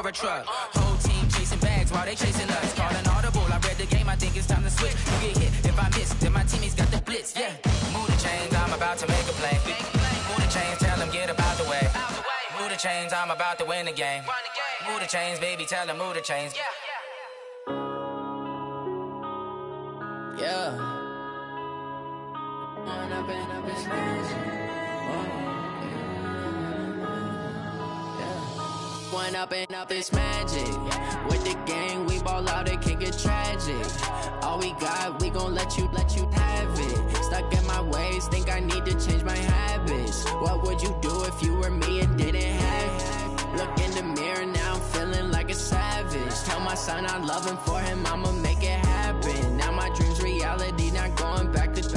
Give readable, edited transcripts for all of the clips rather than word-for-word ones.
a truck. Whole team chasing bags while they chasing us. Call an audible, I read the game, I think it's time to switch. You get hit if I miss, then my teammates got the blitz. Yeah, move the chains, I'm about to make a play. Move the chains, tell them get about the way. Move the chains, I'm about to win the game. Move the chains, baby, tell them move the chains. Yeah. One up and up is magic. With the gang, we ball out, it can get tragic. All we got, we gon' let you have it. Stuck in my ways, think I need to change my habits. What would you do if you were me and didn't have it? Look in the mirror, now I'm feeling like a savage. Tell my son I love him, for him I'ma make it happen. Now my dream's reality, not going back to.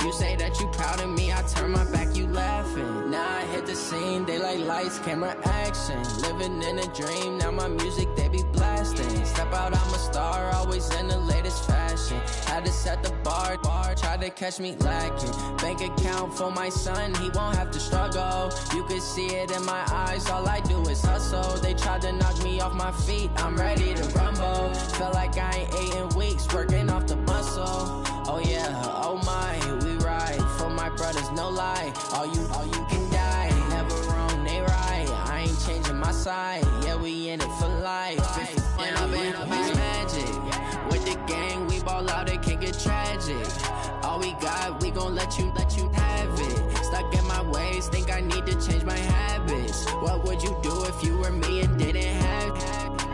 You say that you proud of me, I turn my back, you laughing. Now I hit the scene, they like lights, camera, action. Living in a dream, now my music, they be blasting. Step out, I'm a star, always in the latest fashion. Had to set the bar, try to catch me lacking. Bank account for my son, he won't have to struggle. You can see it in my eyes, all I do is hustle. They tried to knock me off my feet, I'm ready to rumble. Feel like I ain't ate in weeks, working off the muscle. Oh yeah, oh my, we ride for my brothers, no lie. All you can die, never wrong, they right. I ain't changing my side, yeah, we in it for life. And up is magic. With the gang, we ball out, it can get tragic. All we got, we gon' let you have it. Stuck in my ways, think I need to change my habits. What would you do if you were me and didn't have it?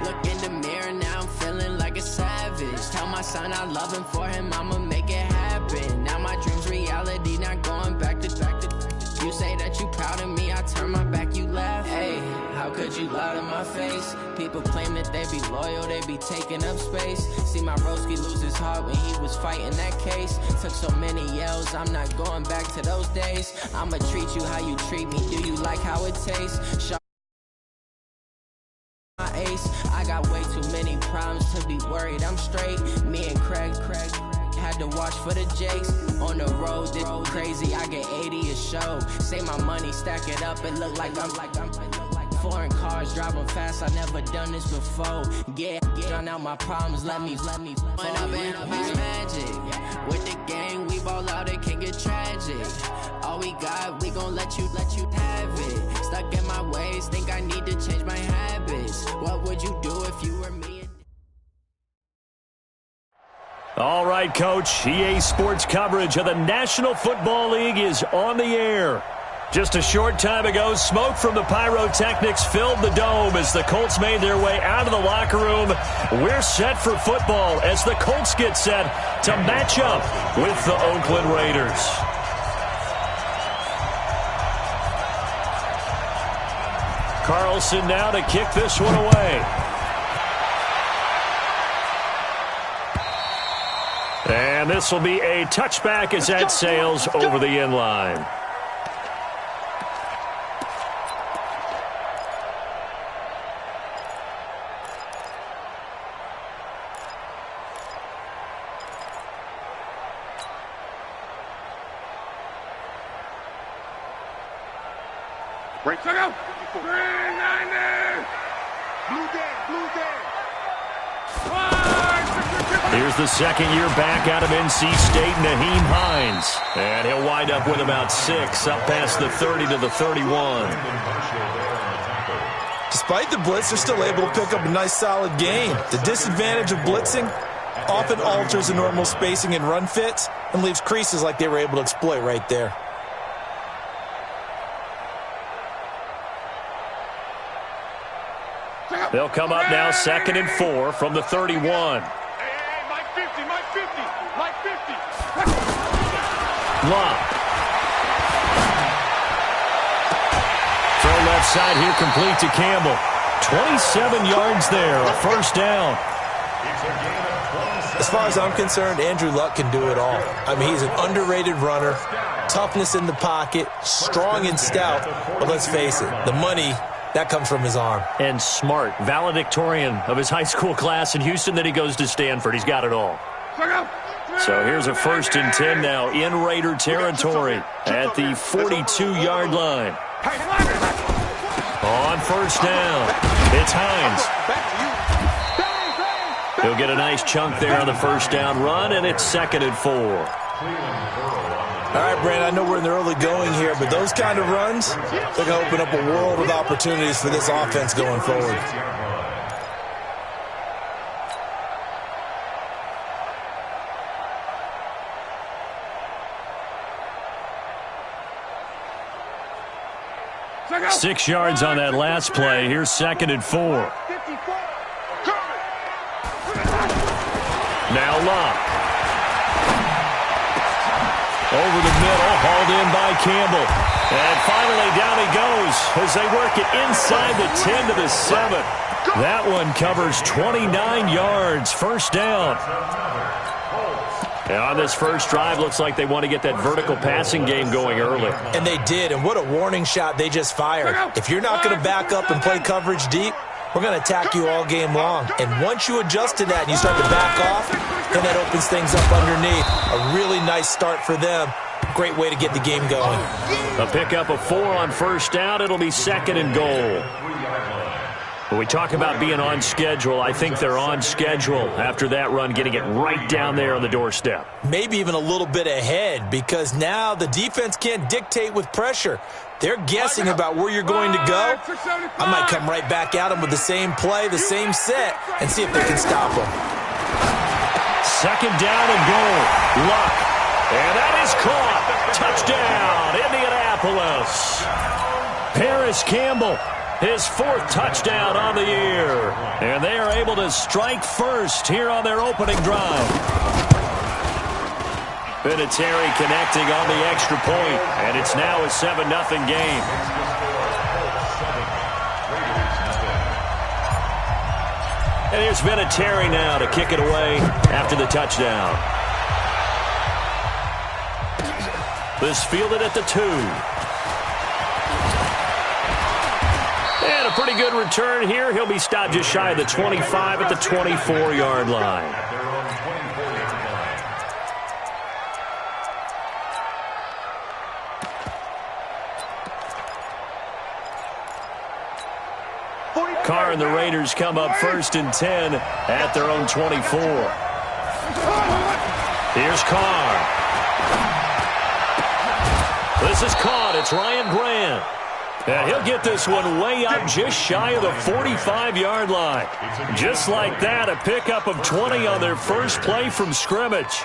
Look in the mirror, now I'm feeling like a savage. Tell my son I love him, for him I'ma make it happen. Now my dream's reality, not going back to. You say that you proud of me, I turn my back, you laugh. Hey, how could you lie to my face? People claim that they be loyal, they be taking up space. See my broski lose his heart when he was fighting that case. Took so many yells, I'm not going back to those days. I'ma treat you how you treat me, do you like how it tastes? I got way too many problems to be worried, I'm straight. Me and Craig had to watch for the Jakes. On the road, this crazy, I get 80 a show. Say my money, stack it up, it look like I'm foreign cars, driving fast, I never done this before. Get drown out my problems, let me One up and up is magic. With the gang, we ball out, it can get tragic. All we got, we gon' let you have it. Stuck in my ways, think I need to change my habits. What would you do if you were me? All right, Coach, EA Sports coverage of the National Football League is on the air. Just a short time ago, smoke from the pyrotechnics filled the dome as the Colts made their way out of the locker room. We're set for football as the Colts get set to match up with the Oakland Raiders. Carlson now to kick this one away. And this will be a touchback as that sails over the end line. Break, check out. 390. Blue day. Here's the second-year back out of NC State, Naheem Hines. And he'll wind up with about 6, up past the 30 to the 31. Despite the blitz, they're still able to pick up a nice, solid game. The disadvantage of blitzing often alters the normal spacing and run fits and leaves creases like they were able to exploit right there. They'll come up now 2nd and 4 from the 31. Mike 50. Love. Throw left side here, complete to Campbell. 27 yards there, a first down. As far as I'm concerned, Andrew Luck can do it all. I mean, he's an underrated runner, toughness in the pocket, strong and stout, but let's face it, the money, that comes from his arm. And smart, valedictorian of his high school class in Houston, then he goes to Stanford. He's got it all. So here's a 1st and 10 now in Raider territory at the 42-yard line. On On first down, it's Hines. He'll get a nice chunk there on the first down run, and it's 2nd and 4. All right, Brand, I know we're in the early going here, but those kind of runs, they're going to open up a world of opportunities for this offense going forward. Six yards on that last play. Here's 2nd and 4. Now Locke. Over the middle, hauled in by Campbell. And finally down he goes as they work it inside the 10 to the 7. That one covers 29 yards. First down. And on this first drive, looks like they want to get that vertical passing game going early. And they did, and what a warning shot they just fired. If you're not going to back up and play coverage deep, we're going to attack you all game long. And once you adjust to that and you start to back off, then that opens things up underneath. A really nice start for them. Great way to get the game going. A pickup of 4 on first down. It'll be 2nd and goal. When we talk about being on schedule, I think they're on schedule after that run, getting it right down there on the doorstep. Maybe even a little bit ahead, because now the defense can't dictate with pressure. They're guessing about where you're going to go. I might come right back at them with the same play, the same set, and see if they can stop them. 2nd down and goal. Luck. And that is caught. Touchdown, Indianapolis. Paris Campbell, his 4th touchdown on the year. And they are able to strike first here on their opening drive. Vinatieri connecting on the extra point, and it's now a 7-0 game. And here's Vinatieri now to kick it away after the touchdown. This fielded at the 2. And a pretty good return here. He'll be stopped just shy of the 25 at the 24-yard line. Carr and the Raiders come up 1st and 10 at their own 24. Here's Carr. This is caught. It's Ryan Grant. And he'll get this one way up just shy of the 45-yard line. Just like that, a pickup of 20 on their first play from scrimmage.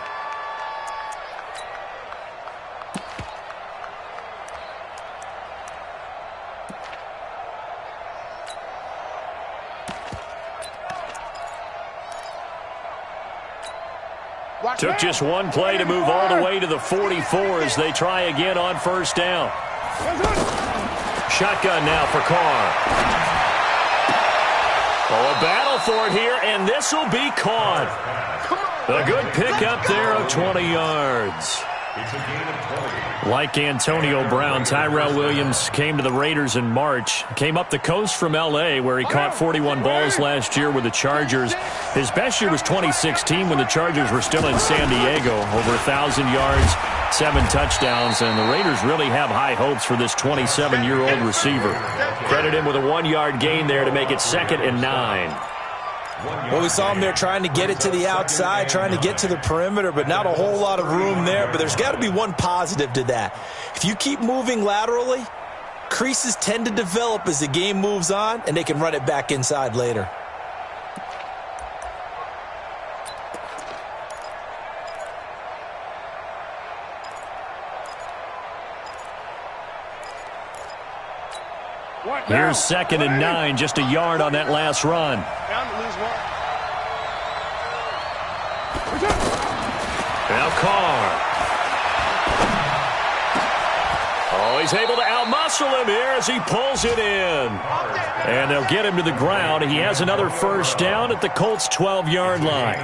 Took just one play to move all the way to the 44 as they try again on first down. Shotgun now for Carr. Oh, a battle for it here, and this will be caught. A good pickup there of 20 yards. Like Antonio Brown, Tyrell Williams came to the Raiders in March. Came up the coast from L.A., where he caught 41 balls last year with the Chargers. His best year was 2016 when the Chargers were still in San Diego. Over 1,000 yards, 7 touchdowns, and the Raiders really have high hopes for this 27-year-old receiver. Credit him with a 1-yard gain there to make it 2nd and 9. Well, we saw him there trying to get it to the outside, trying to get to the perimeter, but not a whole lot of room there. But there's got to be one positive to that. If you keep moving laterally, creases tend to develop as the game moves on, and they can run it back inside later. Here's 2nd and 9, just a yard on that last run. Now Carr. Oh, he's able to outmuscle him here as he pulls it in. And they'll get him to the ground. He has another first down at the Colts' 12-yard line.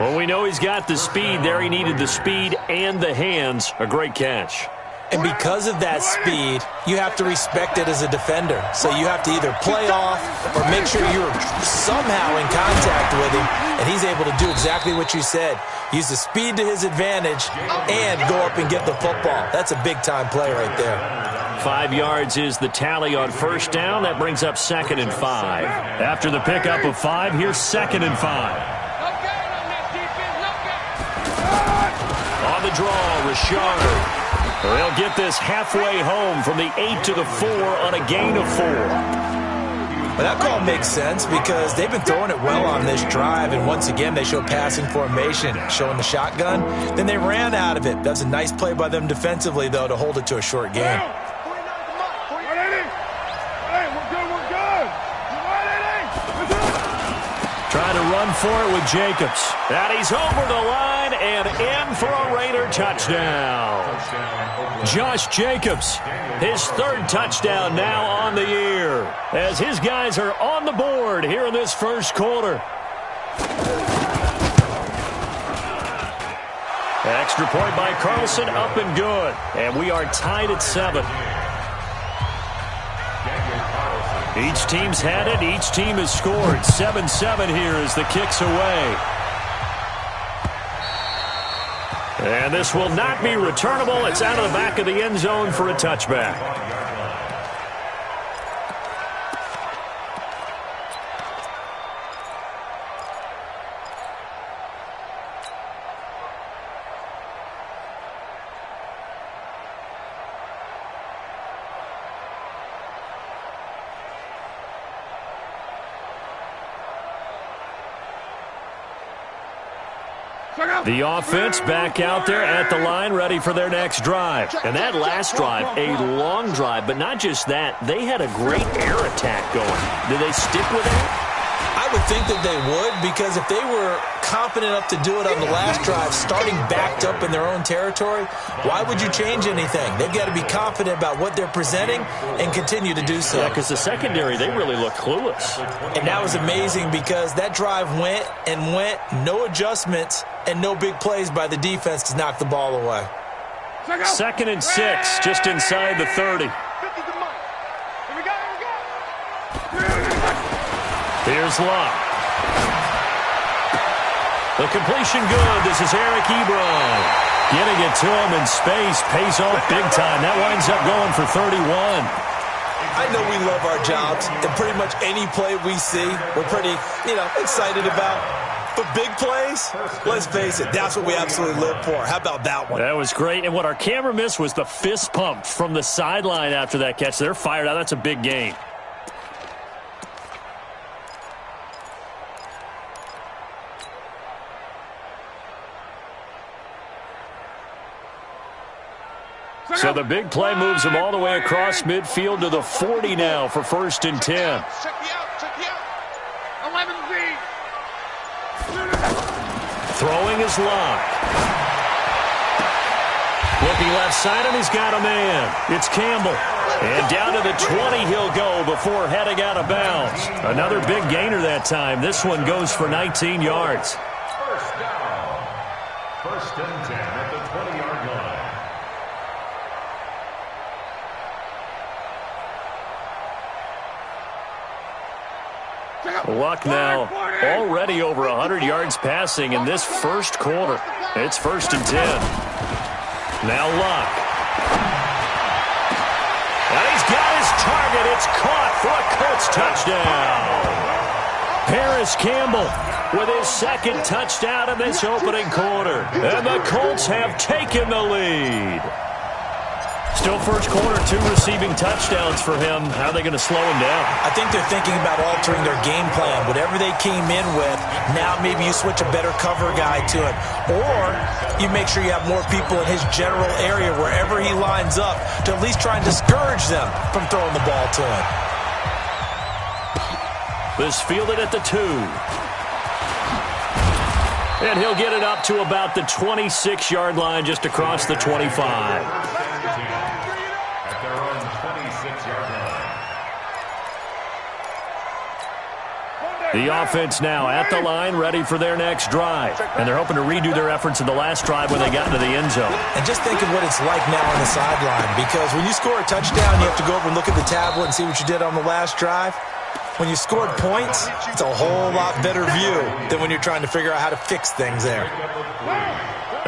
Well, we know he's got the speed there. He needed the speed and the hands. A great catch. And because of that speed, you have to respect it as a defender. So you have to either play off or make sure you're somehow in contact with him, and he's able to do exactly what you said. Use the speed to his advantage and go up and get the football. That's a big-time play right there. 5 yards is the tally on first down. That brings up 2nd and 5. After the pickup of 5, here's 2nd and 5. On the draw, Richard. They'll get this halfway home from the 8 to the 4 on a gain of 4. Well, that call makes sense because they've been throwing it well on this drive, and once again they show passing formation, showing the shotgun. Then they ran out of it. That's a nice play by them defensively, though, to hold it to a short game. Trying to run for it with Jacobs. And he's over the line and in for a Raider touchdown. Josh Jacobs, his 3rd touchdown now on the year, as his guys are on the board here in this first quarter. Extra point by Carlson, up and good. And we are tied at 7. Each team's had it. Each team has scored. 7-7 here as the kick's away. And this will not be returnable. It's out of the back of the end zone for a touchback. The offense back out there at the line, ready for their next drive. And that last drive, a long drive, but not just that. They had a great air attack going. Did they stick with that? I would think that they would, because if they were confident enough to do it on the last drive, starting backed up in their own territory, why would you change anything? They've got to be confident about what they're presenting and continue to do so. Yeah, because the secondary, they really look clueless. And that was amazing because that drive went and went, no adjustments, and no big plays by the defense to knock the ball away. 2nd and 6, just inside the 30. Here's Luck. The completion good. This is Eric Ebron. Getting it to him in space. Pays off big time. That winds up going for 31. I know we love our jobs, and pretty much any play we see, we're pretty, excited about. But big plays, let's face it, that's what we absolutely live for. How about that one? That was great. And what our camera missed was the fist pump from the sideline after that catch. They're fired out. That's a big game. So the big play moves them all the way across midfield to the 40 now for 1st and 10. Check me out. 11Z. Throwing is Luck. Looking left side, and he's got a man. It's Campbell. And down to the 20 he'll go before heading out of bounds. Another big gainer that time. This one goes for 19 yards. First down. 1st and 10 at the 20-yard line. Luck now already over 100 yards passing in this first quarter. It's 1st and 10. Now Luck. And he's got his target. It's caught for a Colts touchdown. Paris Campbell with his 2nd touchdown in this opening quarter. And the Colts have taken the lead. Still first quarter, 2 receiving touchdowns for him. How are they going to slow him down? I think they're thinking about altering their game plan. Whatever they came in with, now maybe you switch a better cover guy to it. Or you make sure you have more people in his general area wherever he lines up to at least try and discourage them from throwing the ball to him. This fielded at the 2. And he'll get it up to about the 26-yard line just across the 25. The offense now at the line, ready for their next drive. And they're hoping to redo their efforts in the last drive when they got into the end zone. And just think of what it's like now on the sideline, because when you score a touchdown, you have to go over and look at the tablet and see what you did on the last drive. When you scored points, it's a whole lot better view than when you're trying to figure out how to fix things there.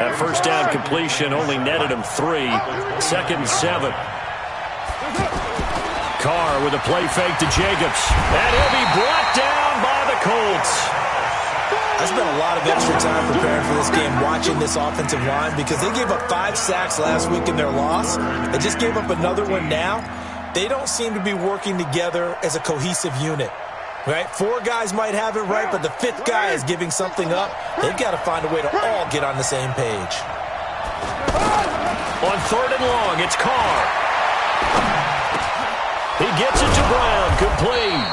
That first down completion only netted him 3. 2nd and 7. Carr with a play fake to Jacobs. And he'll be brought down by the Colts. I spent a lot of extra time preparing for this game watching this offensive line because they gave up 5 sacks last week in their loss. They just gave up another one now. They don't seem to be working together as a cohesive unit. Right? 4 guys might have it right, but the 5th guy is giving something up. They've got to find a way to all get on the same page. On 3rd and long, it's Carr. He gets it to Brown, complete.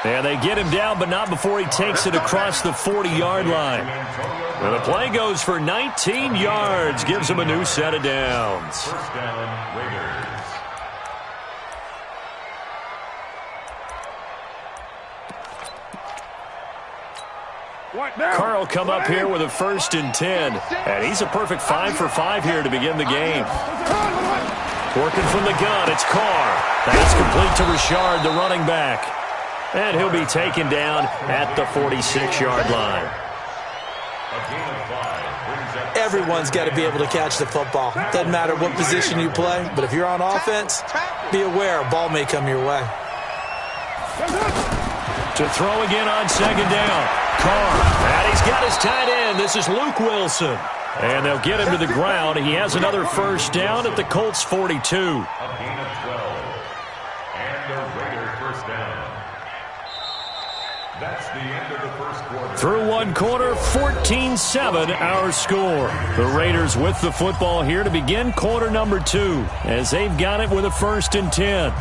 And they get him down, but not before he takes it across the 40-yard line. And the play goes for 19 yards, gives him a new set of downs. First down, Raiders. Carr will come up here with a 1st and 10. And he's a perfect 5 for 5 here to begin the game. Working from the gun, it's Carr. That's complete to Richard, the running back. And he'll be taken down at the 46-yard line. Everyone's got to be able to catch the football. Doesn't matter what position you play, but if you're on offense, be aware a ball may come your way. To throw again on 2nd down. Carr, and he's got his tight end. This is Luke Wilson. And they'll get him to the ground. He has another 1st down at the Colts 42. A gain of 12. And the Raiders 1st down. That's the end of the 1st quarter. Through 1 quarter, 14-7 our score. The Raiders with the football here to begin quarter number 2 as they've got it with a 1st and 10.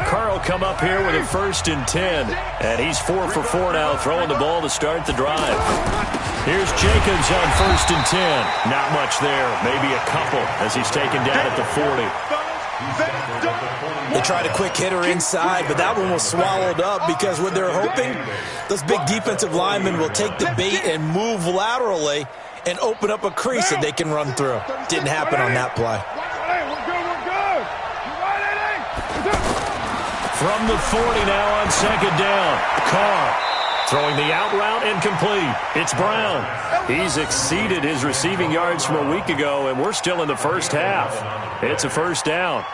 Carr will come up here with a 1st and 10. And he's 4 for 4 now, throwing the ball to start the drive. Here's Jacobs on 1st and 10. Not much there, maybe a couple as he's taken down at the 40. They tried a quick hitter inside, but that one was swallowed up because what they're hoping, those big defensive linemen will take the bait and move laterally and open up a crease that they can run through. Didn't happen on that play. From the 40 now on 2nd down. Carr throwing the out route incomplete. It's Brown. He's exceeded his receiving yards from a week ago, and we're still in the 1st half. It's a 1st down.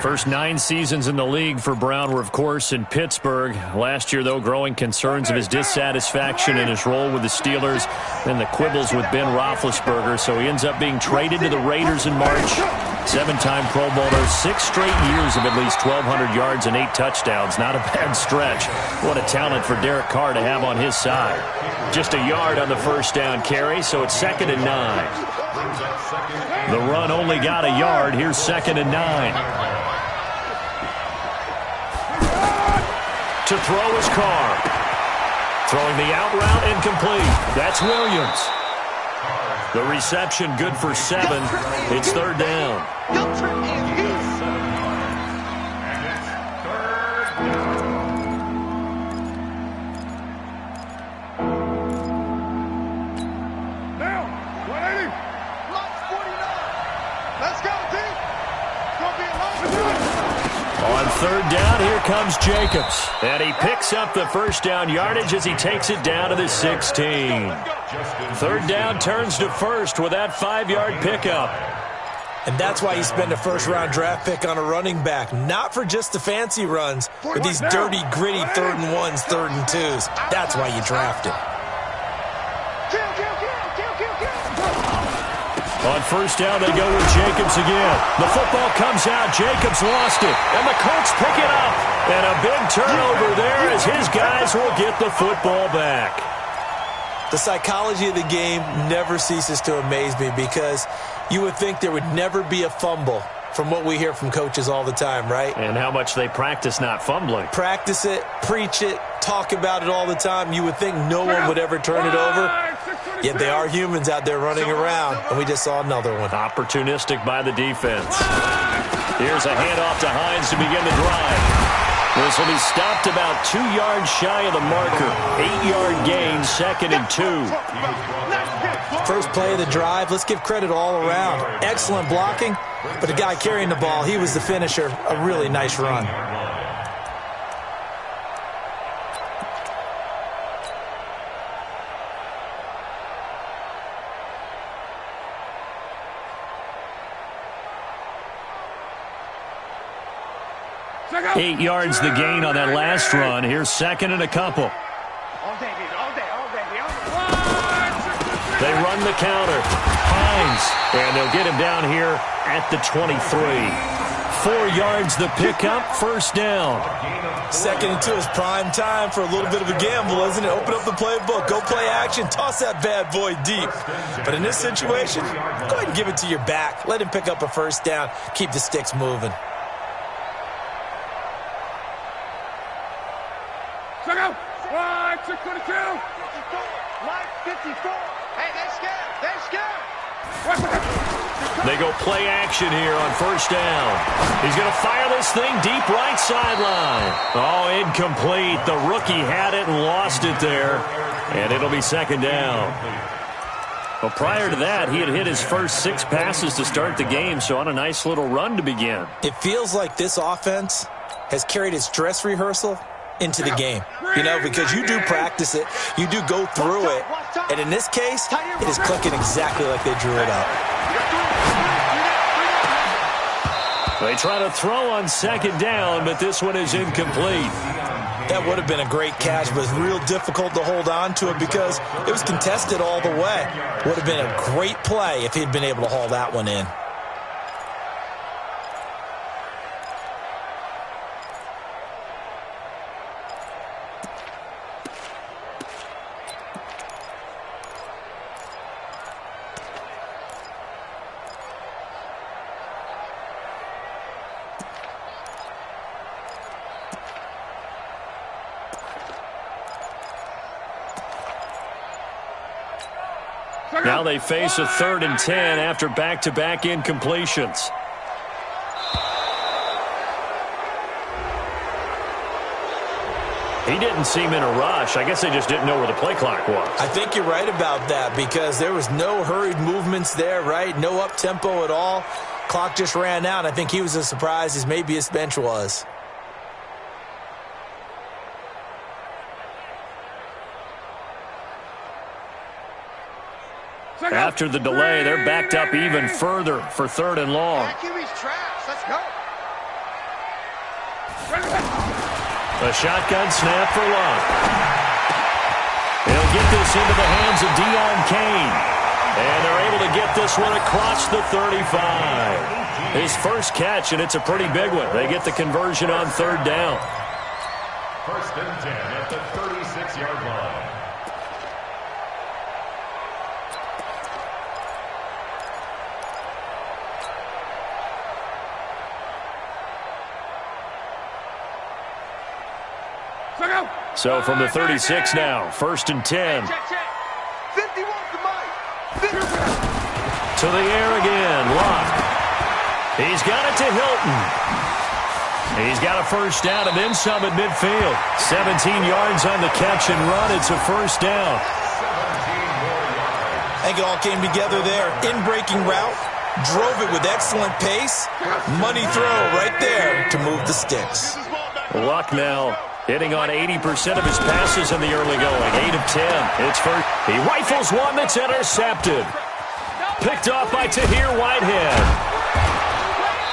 First 9 seasons in the league for Brown were, of course, in Pittsburgh. Last year, though, growing concerns of his dissatisfaction in his role with the Steelers and the quibbles with Ben Roethlisberger, so he ends up being traded to the Raiders in March. 7-time Pro Bowler, 6 straight years of at least 1,200 yards and 8 touchdowns. Not a bad stretch. What a talent for Derek Carr to have on his side. Just a yard on the 1st down carry, so it's 2nd and 9. The run only got a yard. Here's 2nd and 9. To throw is Carr. Throwing the out route incomplete. That's Williams. The reception good for 7. It's 3rd down. On 3rd down, here comes Jacobs. And he picks up the 1st down yardage as he takes it down to the 16. 3rd down turns to 1st with that 5-yard pickup. And that's why you spend a 1st-round draft pick on a running back. Not for just the fancy runs, but these dirty, gritty 3rd and 1s, 3rd and 2s. That's why you draft it. On 1st down, they go with Jacobs again. The football comes out. Jacobs lost it. And the Colts pick it up. And a big turnover there as his guys will get the football back. The psychology of the game never ceases to amaze me because you would think there would never be a fumble from what we hear from coaches all the time, right? And how much they practice not fumbling. Practice it, preach it, talk about it all the time. You would think no one would ever turn it over. Yet they are humans out there running around, and we just saw another one. Opportunistic by the defense. Here's a handoff to Hines to begin the drive. This will be stopped about 2 yards shy of the marker. 8-yard gain, 2nd and 2. First play of the drive, let's give credit all around. Excellent blocking, but the guy carrying the ball, he was the finisher. A really nice run. 8 yards the gain on that last run. Here's second and a couple. They run the counter. Hines, and they'll get him down here at the 23. 4 yards the pickup, first down. Second and 2 is prime time for a little bit of a gamble, isn't it? Open up the playbook, go play action, toss that bad boy deep. But in this situation, go ahead and give it to your back. Let him pick up a first down. Keep the sticks moving. Check out. 622. Line 54. Hey, they're scared. They're scared. They go play action here on first down. He's going to fire this thing deep right sideline. Oh, incomplete. The rookie had it and lost it there. And it'll be second down. Well, prior to that, he had hit his first 6 passes to start the game, so on a nice little run to begin. It feels like this offense has carried its dress rehearsal into the game, you know, because you do practice it, you do go through it, and in this case, it is clicking exactly like they drew it up. They try to throw on second down, but this one is incomplete. That would have been a great catch, but it's real difficult to hold on to it because it was contested all the way. Would have been a great play if he'd been able to haul that one in. Now they face a 3rd and 10 after back-to-back incompletions. He didn't seem in a rush. I guess they just didn't know where the play clock was. I think you're right about that because there was no hurried movements there, right? No up-tempo at all. Clock just ran out. I think he was as surprised as maybe his bench was. After the delay, they're backed up even further for 3rd and long. Let's go. A shotgun snap for Love. He'll get this into the hands of Deion Kane. And they're able to get this one across the 35. His first catch, and it's a pretty big one. They get the conversion on 3rd down. 1st and 10 at the 36-yard line. So from the 36 now, 1st and 10. 51 to Mike. To the air again, Locke. He's got it to Hilton. He's got a first down and then some at midfield. 17 yards on the catch and run. It's a first down. I think it all came together there. In-breaking route. Drove it with excellent pace. Money throw right there to move the sticks. Luck now hitting on 80% of his passes in the early going. 8 of 10. It's first. He rifles one that's intercepted. Picked off by Tahir Whitehead.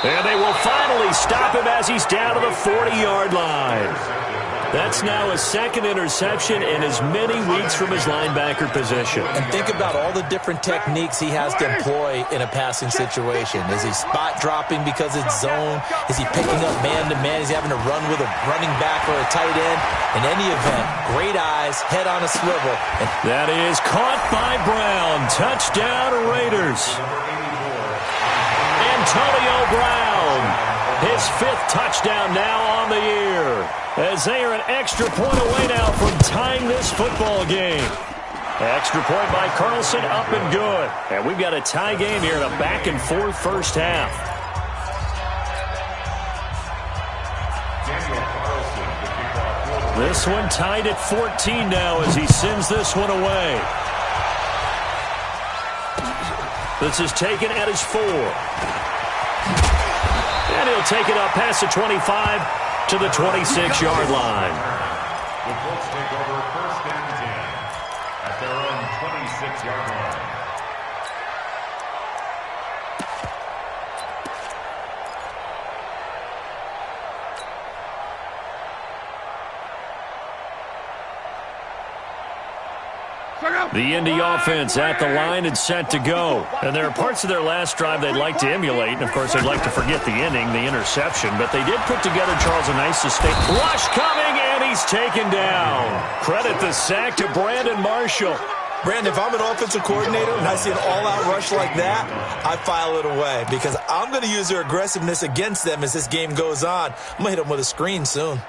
And they will finally stop him as he's down to the 40-yard line. That's now his 2nd interception in as many weeks from his linebacker position. And think about all the different techniques he has to employ in a passing situation. Is he spot dropping because it's zone? Is he picking up man-to-man? Is he having to run with a running back or a tight end? In any event, great eyes, head on a swivel. And that is caught by Brown. Touchdown, Raiders. Antonio Brown, his 5th touchdown now on the year, as they are an extra point away now from tying this football game. Extra point by Carlson, up and good. And we've got a tie game here in a back-and-forth first half. This one tied at 14 now as he sends this one away. This is taken at his 4. And he'll take it up past the 25 to the 26-yard line. The Colts take over 1st and 10 at their own 26-yard line. The Indy offense at the line and set to go. And there are parts of their last drive they'd like to emulate. And, of course, they'd like to forget the inning, the interception. But they did put together, Charles, a nice sustain. Rush coming, and he's taken down. Credit the sack to Brandon Marshall. Brandon, if I'm an offensive coordinator and I see an all-out rush like that, I file it away because I'm going to use their aggressiveness against them as this game goes on. I'm going to hit them with a screen soon.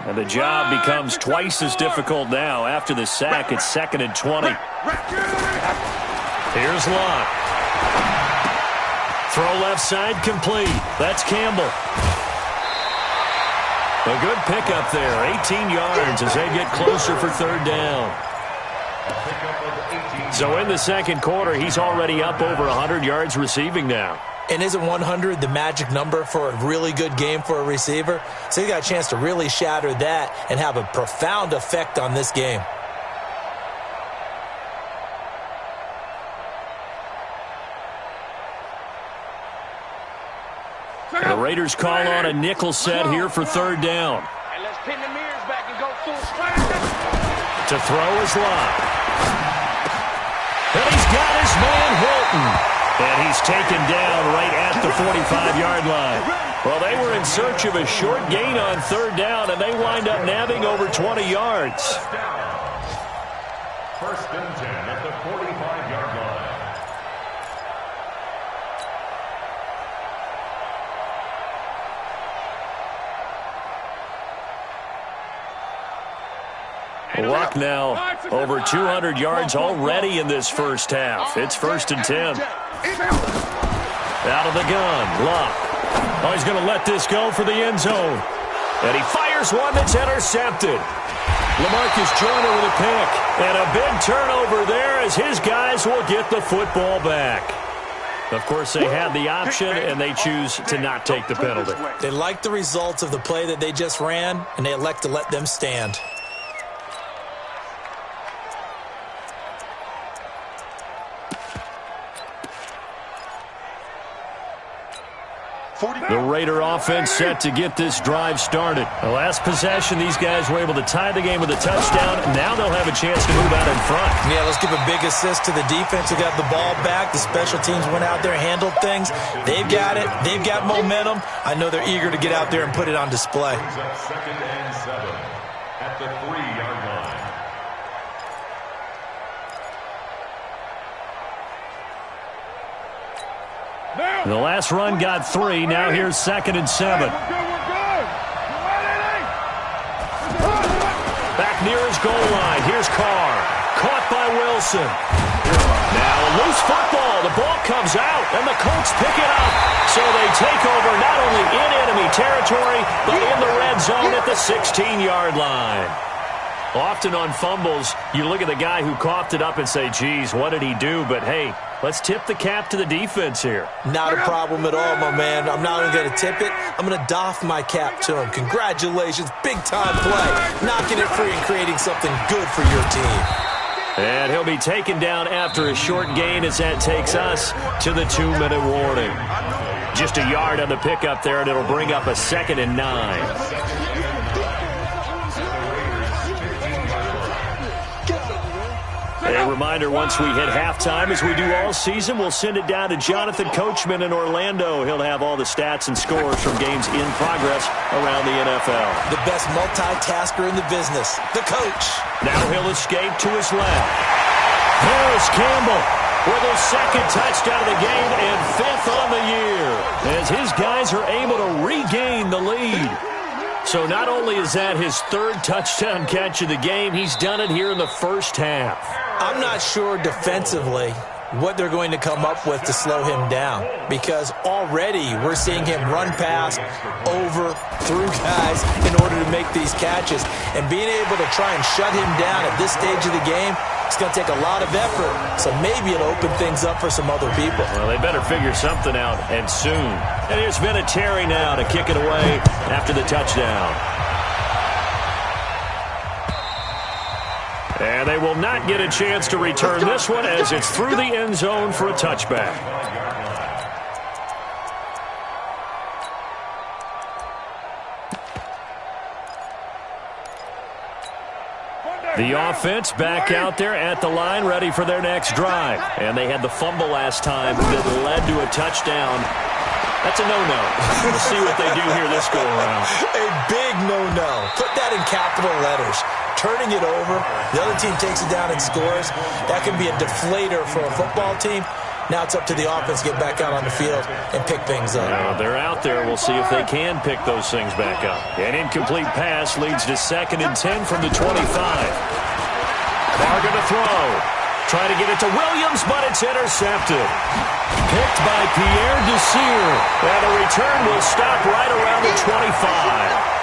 And the job becomes twice as difficult now. After the sack, it's 2nd and 20. Here's Locke. Throw left side complete. That's Campbell. A good pickup there. 18 yards as they get closer for 3rd down. So in the 2nd quarter, he's already up over 100 yards receiving now. And isn't 100 the magic number for a really good game for a receiver? So he got a chance to really shatter that and have a profound effect on this game. The Raiders call on a nickel set here for 3rd down. And let's pin the mirrors back and go full sprint. To throw is Locke. And he's got his man Hilton. And he's taken down right at the 45-yard line. Well, they were in search of a short gain on 3rd down, and they wind up nabbing over 20 yards. 1st and 10 at the 45-yard line. Luck now over 200 yards already in this first half. It's 1st and 10. Out of the gun, Luck. Oh, he's going to let this go for the end zone. And he fires one that's intercepted. LaMarcus Joyner with a pick. And a big turnover there as his guys will get the football back. Of course, they had the option, and they choose to not take the penalty. They like the results of the play that they just ran, and they elect to let them stand. The Raider offense set to get this drive started. The last possession, these guys were able to tie the game with a touchdown. Now they'll have a chance to move out in front. Yeah, let's give a big assist to the defense who got the ball back. The special teams went out there, handled things. They've got it. They've got momentum. I know they're eager to get out there and put it on display. 2nd and 7 at the 3-yard line. The last run got 3. Now here's 2nd and 7. Back near his goal line. Here's Carr. Caught by Wilson. Now a loose football. The ball comes out, and the Colts pick it up. So they take over not only in enemy territory, but in the red zone at the 16-yard line. Often on fumbles, you look at the guy who coughed it up and say, geez, what did he do? But, hey, let's tip the cap to the defense here. Not a problem at all, my man. I'm not only going to tip it, I'm going to doff my cap to him. Congratulations, big-time play. Knocking it free and creating something good for your team. And he'll be taken down after a short gain as that takes us to the 2-minute warning. Just a yard on the pickup there, and it'll bring up a 2nd and 9. A reminder, once we hit halftime, as we do all season, we'll send it down to Jonathan Coachman in Orlando. He'll have all the stats and scores from games in progress around the NFL. The best multitasker in the business, the coach. Now he'll escape to his left. There's Campbell with his 2nd touchdown of the game and 5th on the year, as his guys are able to regain the lead. So not only is that his 3rd touchdown catch of the game, he's done it here in the first half. I'm not sure defensively what they're going to come up with to slow him down, because already we're seeing him run past, over, through guys in order to make these catches. And being able to try and shut him down at this stage of the game, It's going to take a lot of effort, so maybe it'll open things up for some other people. Well, they better figure something out, and soon. And here's Vinatieri now to kick it away after the touchdown. And they will not get a chance to return this one as it's through the end zone for a touchback. The offense back out there at the line, ready for their next drive. And they had the fumble last time that led to a touchdown. That's a no-no. We'll see what they do here this go-around. A big no-no. Put that in capital letters. Turning it over, the other team takes it down and scores. That can be a deflator for a football team. Now it's up to the offense to get back out on the field and pick things up. They're out there. We'll see if they can pick those things back up. An incomplete pass leads to 2nd and 10 from the 25. Carr going to throw. Try to get it to Williams, but it's intercepted. Picked by Pierre Desir. And the return will stop right around the 25.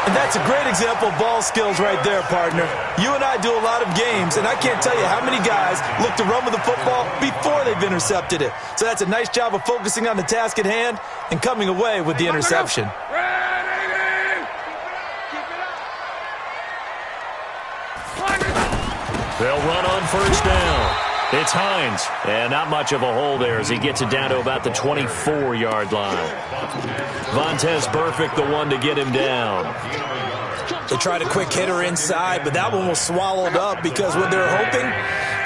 And that's a great example of ball skills right there, partner. You and I do a lot of games, and I can't tell you how many guys look to run with the football before they've intercepted it. So that's a nice job of focusing on the task at hand and coming away with the interception. They'll run on first down. It's Hines, and not much of a hole there as he gets it down to about the 24-yard line. Vontaze Burfict, the one to get him down. They tried a quick hitter inside, but that one was swallowed up because what they're hoping,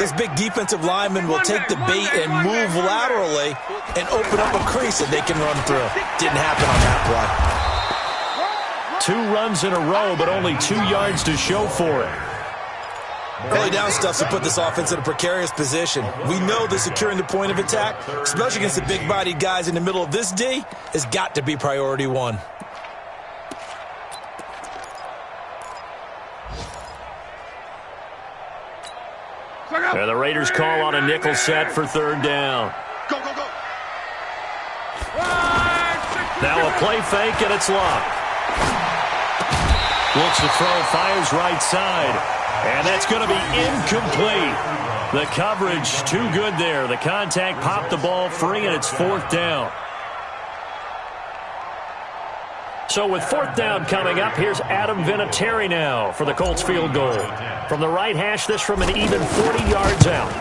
this big defensive lineman will take the bait and move laterally and open up a crease that they can run through. Didn't happen on that play. 2 runs in a row, but only 2 yards to show for it. Early down stuff to put this offense in a precarious position. We know that securing the point of attack, especially against the big-bodied guys in the middle of this D, has got to be priority 1. And the Raiders call on a nickel set for 3rd down. Go, go, go. Now a play fake, and it's locked. Looks to throw, fires right side. And that's going to be incomplete. The coverage too good there. The contact popped the ball free, and it's 4th down. So with 4th down coming up, here's Adam Vinatieri now for the Colts field goal. From the right hash, this from an even 40 yards out.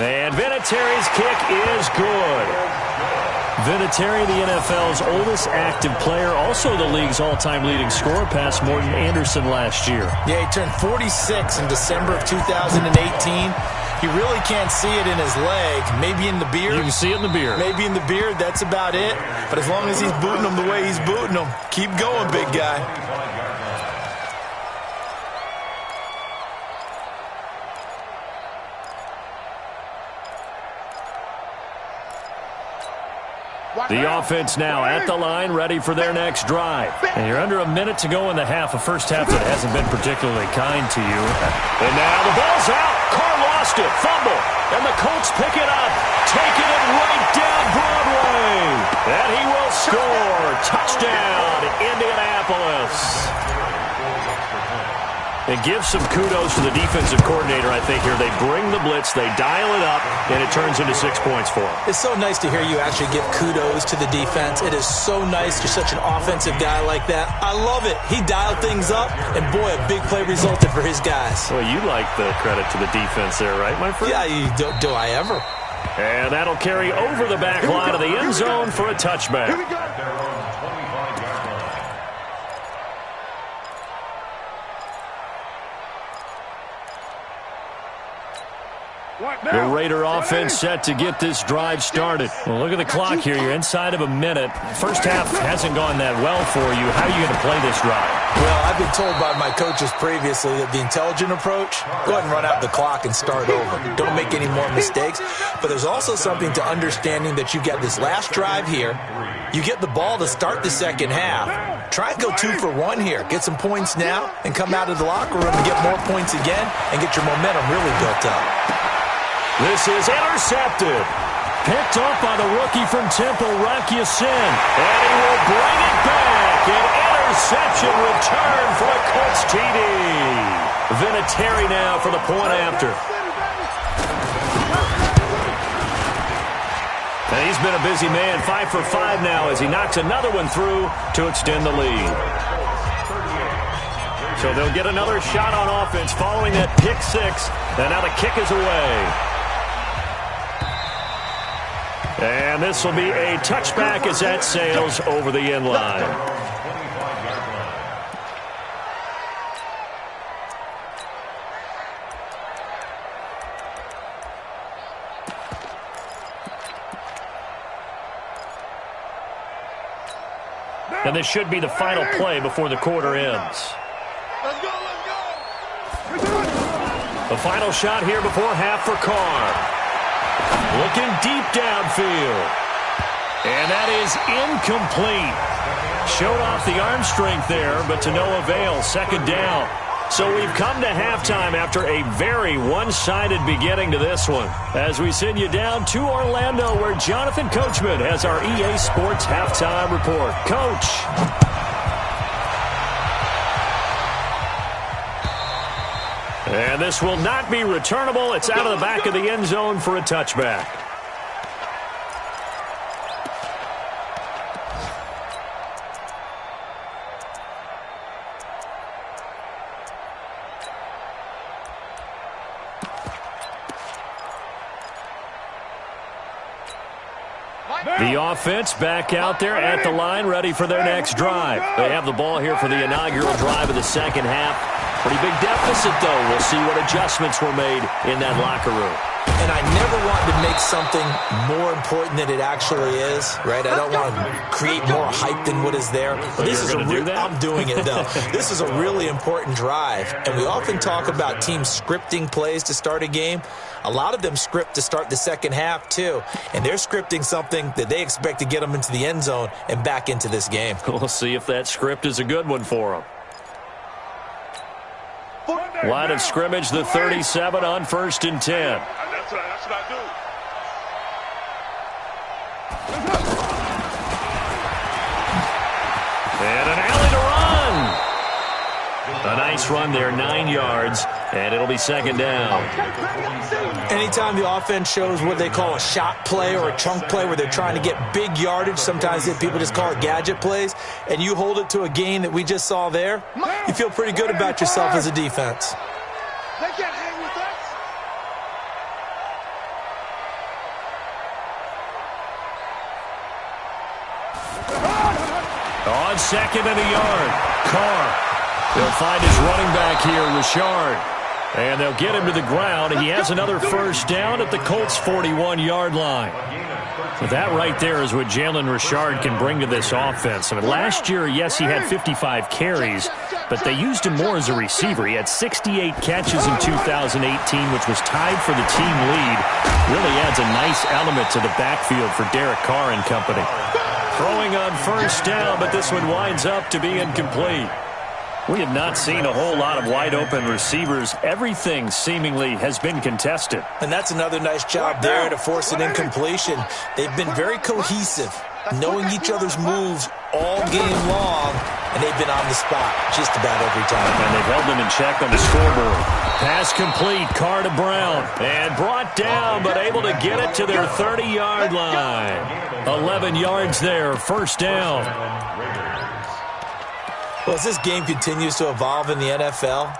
And Vinatieri's kick is good. Vinatieri, the NFL's oldest active player, also the league's all-time leading scorer, past Morton Anderson last year. Yeah, he turned 46 in December of 2018. You really can't see it in his leg. Maybe in the beard. You can see it in the beard. Maybe in the beard, that's about it. But as long as he's booting them the way he's booting them, keep going, big guy. The offense now at the line, ready for their next drive. And you're under a minute to go in the half, a first half that hasn't been particularly kind to you. And now the ball's out. Carr lost it. Fumble. And the Colts pick it up. Taking it right down Broadway. And he will score. Touchdown, Indianapolis. And give some kudos to the defensive coordinator, I think, here. They bring the blitz, they dial it up, and it turns into 6 points for them. It's so nice to hear you actually give kudos to the defense. It is so nice. You're such an offensive guy like that. I love it. He dialed things up, and boy, a big play resulted for his guys. Well, you like the credit to the defense there, right, my friend? Yeah, do I ever. And that'll carry over the back line of the end zone for a touchback. The Raider offense set to get this drive started. Well, look at the clock here. You're inside of a minute. First half hasn't gone that well for you. How are you going to play this drive? Well, I've been told by my coaches previously that the intelligent approach, go ahead and run out the clock and start over. Don't make any more mistakes. But there's also something to understanding that you get this last drive here. You get the ball to start the second half. Try and go 2 for 1 here. Get some points now and come out of the locker room and get more points again and get your momentum really built up. This is intercepted. Picked up by the rookie from Temple, Rock Ya-Sin. And he will bring it back. An interception return for the Colts TD. Vinatieri now for the point after. And he's been a busy man, 5 for 5 now as he knocks another one through to extend the lead. So they'll get another shot on offense following that pick six. And now the kick is away. And this will be a touchback as that sails over the end line. And this should be the final play before the quarter ends. Let's go, let's go. The final shot here before half for Carr. Looking deep downfield. And that is incomplete. Showed off the arm strength there, but to no avail. Second down. So we've come to halftime after a very one-sided beginning to this one. As we send you down to Orlando, where Jonathan Coachman has our EA Sports Halftime Report. Coach. And this will not be returnable. It's out of the back of the end zone for a touchback. The offense back out there at the line, ready for their next drive. They have the ball here for the inaugural drive of the second half. Pretty big deficit, though. We'll see what adjustments were made in that locker room. And I never want to make something more important than it actually is, right? I don't want to create more hype than what is there. So this is I'm doing it, though. This is a really important drive. And we often talk about teams scripting plays to start a game. A lot of them script to start the second half, too. And they're scripting something that they expect to get them into the end zone and back into this game. We'll see if that script is a good one for them. Line of scrimmage, the 37 on 1st and 10. That's what I do. And an alley to run. A nice run there, 9 yards, and it'll be second down. Anytime the offense shows what they call a shot play or a chunk play where they're trying to get big yardage, sometimes people just call it gadget plays, and you hold it to a gain that we just saw there, you feel pretty good about yourself as a defense. They can't hang with us. On second and a yard, Carr. They'll find his running back here, Richard. And they'll get him to the ground. He has another first down at the Colts' 41-yard line. But that right there is what Jalen Richard can bring to this offense. I mean, last year, yes, he had 55 carries, but they used him more as a receiver. He had 68 catches in 2018, which was tied for the team lead. Really adds a nice element to the backfield for Derek Carr and company. Throwing on first down, but this one winds up to be incomplete. We have not seen a whole lot of wide-open receivers. Everything seemingly has been contested. And that's another nice job there to force an incompletion. They've been very cohesive, knowing each other's moves all game long, and they've been on the spot just about every time. And they've held them in check on the scoreboard. Pass complete, Carr to Brown, and brought down, but able to get it to their 30-yard line. 11 yards there, first down. Well, as this game continues to evolve in the NFL,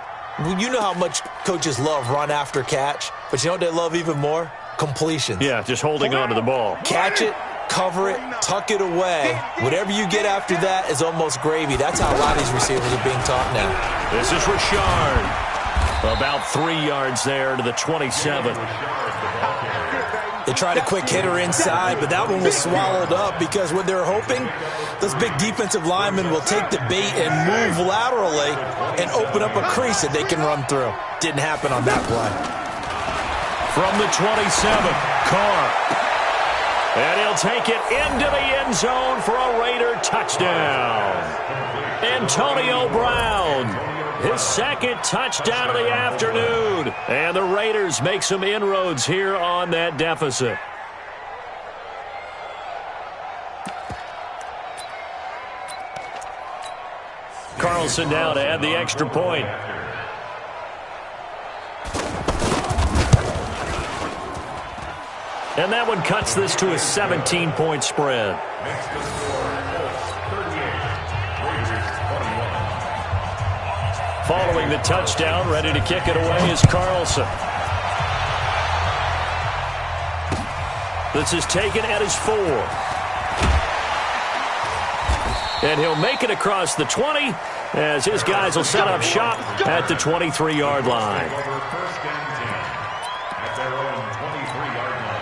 you know how much coaches love run after catch, but you know what they love even more? Completions. Yeah, just holding on to the ball. Catch it, cover it, tuck it away. Whatever you get after that is almost gravy. That's how a lot of these receivers are being taught now. This is Richard. About 3 yards there to the 27. They tried a quick hitter inside, but that one was swallowed up because what they're hoping, those big defensive linemen will take the bait and move laterally and open up a crease that they can run through. Didn't happen on that play. From the 27, Carr. And he'll take it into the end zone for a Raider touchdown. Antonio Brown, his second touchdown of the afternoon. And the Raiders make some inroads here on that deficit. Carlson now to add the extra point. And that one cuts this to a 17-point spread. Makes the score Colts 38, Raiders 21. Following the touchdown, ready to kick it away is Carlson. This is taken at his 4. And he'll make it across the 20 as his guys will set up shop at the 23-yard line. Over first and 10 at their own 23-yard line.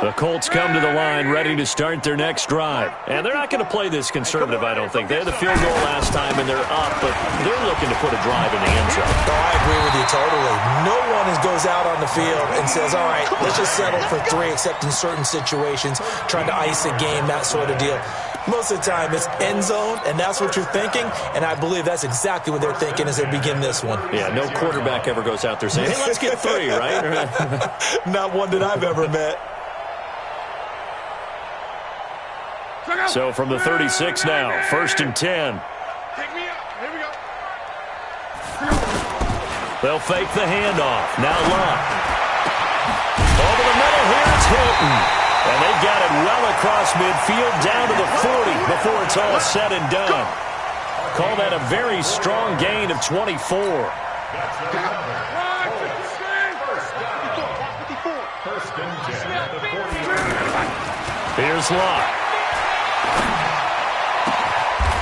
The Colts come to the line ready to start their next drive. And they're not going to play this conservative, I don't think. They had the field goal last time, and they're up, but they're looking to put a drive in the end zone. Oh, I agree with you totally. No one goes out on the field and says, all right, let's just settle for 3, except in certain situations, trying to ice a game, that sort of deal. Most of the time, it's end zone, and that's what you're thinking, and I believe that's exactly what they're thinking as they begin this one. Yeah, no quarterback ever goes out there saying, hey, let's get 3, right? Not one that I've ever met. So from the 36 now, 1st and 10. Take me up. Here we go. They'll fake the handoff. Now Love. Over the middle here, it's Hilton. And they've got it well across midfield, down to the 40 before it's all said and done. Call that a very strong gain of 24. That's their number. First and 10 at the 40. Here's Love.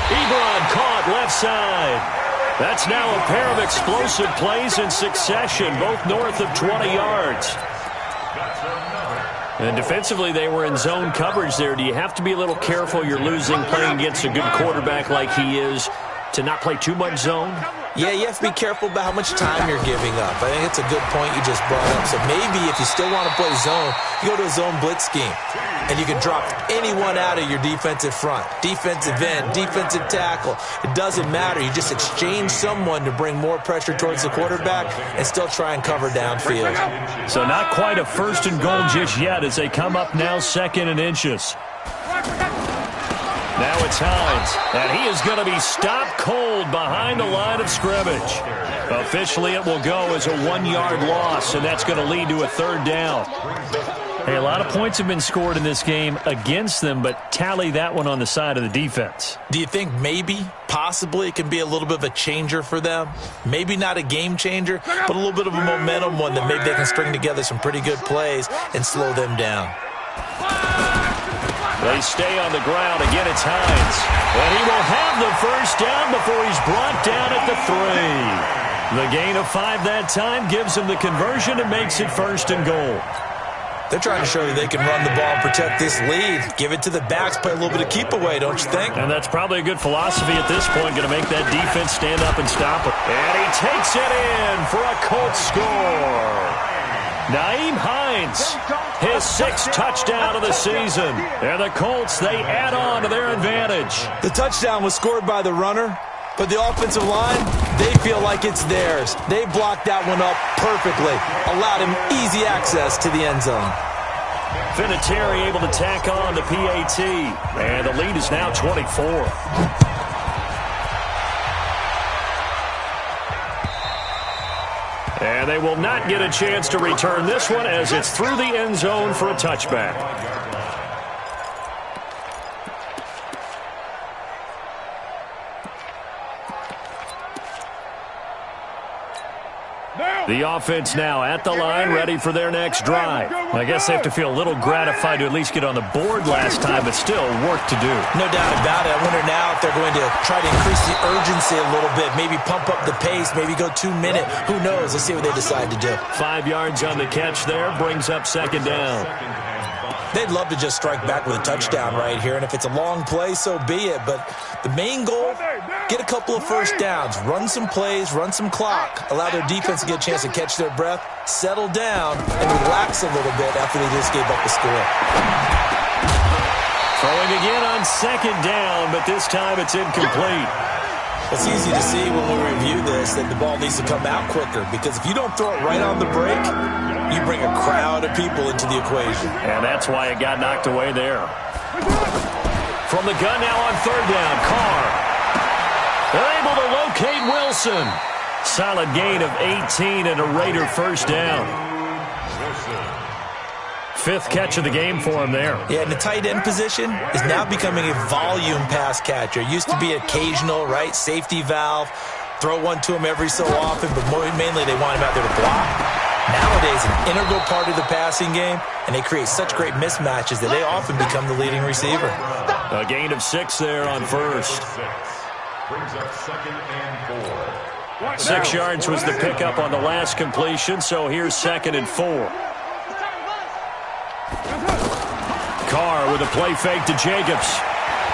Ebron caught left side. That's now a pair of explosive plays in succession, both north of 20 yards. And defensively, they were in zone coverage there. Do you have to be a little careful? You're losing playing against a good quarterback like he is to not play too much zone? Yeah, you have to be careful about how much time you're giving up. I think it's a good point you just brought up. So maybe if you still want to play zone, you go to a zone blitz scheme. And you can drop anyone out of your defensive front. Defensive end, defensive tackle. It doesn't matter. You just exchange someone to bring more pressure towards the quarterback and still try and cover downfield. So not quite a 1st and goal just yet as they come up now 2nd and inches. Now it's Hines, and he is going to be stopped cold behind the line of scrimmage. Officially, it will go as a 1-yard loss, and that's going to lead to a 3rd down. Hey, a lot of points have been scored in this game against them, but tally that one on the side of the defense. Do you think maybe, possibly, it can be a little bit of a changer for them? Maybe not a game changer, but a little bit of a momentum one that maybe they can string together some pretty good plays and slow them down. They stay on the ground. Again, it's Hines. And he will have the 1st down before he's brought down at the 3. The gain of 5 that time gives him the conversion and makes it 1st and goal. They're trying to show you they can run the ball and protect this lead. Give it to the backs, play a little bit of keep away, don't you think? And that's probably a good philosophy at this point, going to make that defense stand up and stop it. And he takes it in for a Colts score. Nyheim Hines, his 6th touchdown of the season. And the Colts, they add on to their advantage. The touchdown was scored by the runner, but the offensive line, they feel like it's theirs. They blocked that one up perfectly, allowed him easy access to the end zone. Vinatieri able to tack on the PAT, and the lead is now 24. And they will not get a chance to return this one as it's through the end zone for a touchback. The offense now at the line, ready for their next drive. I guess they have to feel a little gratified to at least get on the board last time, but still work to do. No doubt about it. I wonder now if they're going to try to increase the urgency a little bit, maybe pump up the pace, maybe go 2-minute. Who knows? Let's see what they decide to do. 5 yards on the catch there, brings up 2nd down. They'd love to just strike back with a touchdown right here, and if it's a long play, so be it. But the main goal, get a couple of 1st downs, run some plays, run some clock, allow their defense to get a chance to catch their breath, settle down, and relax a little bit after they just gave up the score. Throwing again on 2nd down, but this time it's incomplete. It's easy to see when we review this that the ball needs to come out quicker, because if you don't throw it right on the break, you bring a crowd of people into the equation. And that's why it got knocked away there. From the gun now on 3rd down, Carr. They're able to locate Wilson. Solid gain of 18 and a Raider first down. Fifth catch of the game for him there. Yeah, and the tight end position is now becoming a volume pass catcher. It used to be occasional, right? Safety valve. Throw one to him every so often, but mainly they want him out there to block. Nowadays, an integral part of the passing game, and they create such great mismatches that they often become the leading receiver. A gain of 6 there on first. Brings up 2nd and 4. 6 yards was the pickup on the last completion, so here's 2nd and 4. Carr with a play fake to Jacobs.